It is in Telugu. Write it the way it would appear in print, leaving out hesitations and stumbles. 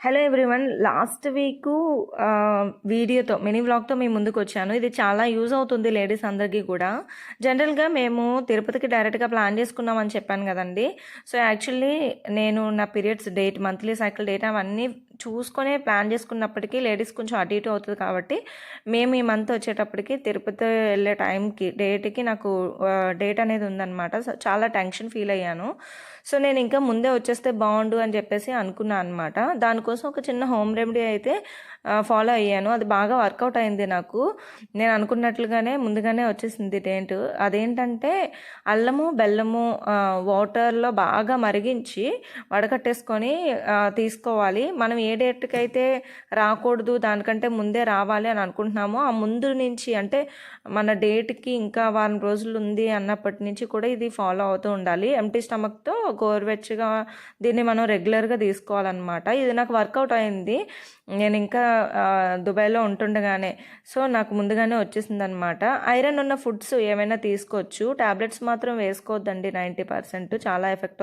Hello everyone. లాస్ట్ వీకు వీడియోతో మినీ వ్లాగ్‌తో మీ ముందుకొచ్చాను. ఇది చాలా యూజ్ అవుతుంది లేడీస్ అందరికీ కూడా. జనరల్‌గా మేము తిరుపతికి డైరెక్ట్‌గా ప్లాన్ చేసుకున్నామని చెప్పాను గదండీ! సో, యాక్చువల్లీ నేను నా periods date, monthly cycle date అవన్నీ చూసుకొనే ప్లాన్ చేసుకున్నప్పటికీ లేడీస్ కొంచెం అటు ఇటు అవుతది కాబట్టి, మేము ఈ మంత్ వచ్చేటప్పటికి తిరుపతి వెళ్ళే టైంకి, డేట్‌కి నాకు డేట్ అనేది ఉందనమాట. సో, చాలా టెన్షన్ ఫీల్ అయ్యాను. సో, నేను ఇంకా ముందే వచ్చేస్తే బావుండు అని చెప్పేసి అనుకున్నా అనమాట. దానికోసం ఒక చిన్న హోమ్ రెమెడీ అయితే ఫాలో అయ్యాను. అది బాగా వర్కౌట్ అయింది నాకు. నేను అనుకున్నట్లుగానే ముందుగానే వచ్చేసింది డేట్. అదేంటంటే అల్లము, బెల్లము వాటర్‌లో బాగా మరిగించి వడకట్టేసుకొని తీసుకోవాలి. మనం ఏ డేట్‌కైతే రాకూడదు, దానికంటే ముందే రావాలి అని అనుకుంటున్నామో, ఆ ముందు నుంచి అంటే మన డేట్‌కి ఇంకా వారం రోజులు ఉంది అన్నప్పటి నుంచి కూడా ఇది ఫాలో అవుతూ ఉండాలి. ఎంప్టీ స్టమక్‌తో గోరువెచ్చగా దీన్ని మనం రెగ్యులర్‌గా తీసుకోవాలన్నమాట. ఇది నాకు వర్కౌట్ అయింది. నేను ఇంకా దుబాయ్‌లో ఉంటుండగానే. సో, నాకు ముందుగానే వచ్చేసిందనమాట. ఐరన్ ఉన్న ఫుడ్స్ ఏమైనా తీసుకోవచ్చు. టాబ్లెట్స్ మాత్రం వేసుకోవద్దండి 90% చాలా ఎఫెక్ట్ అవుతుంది.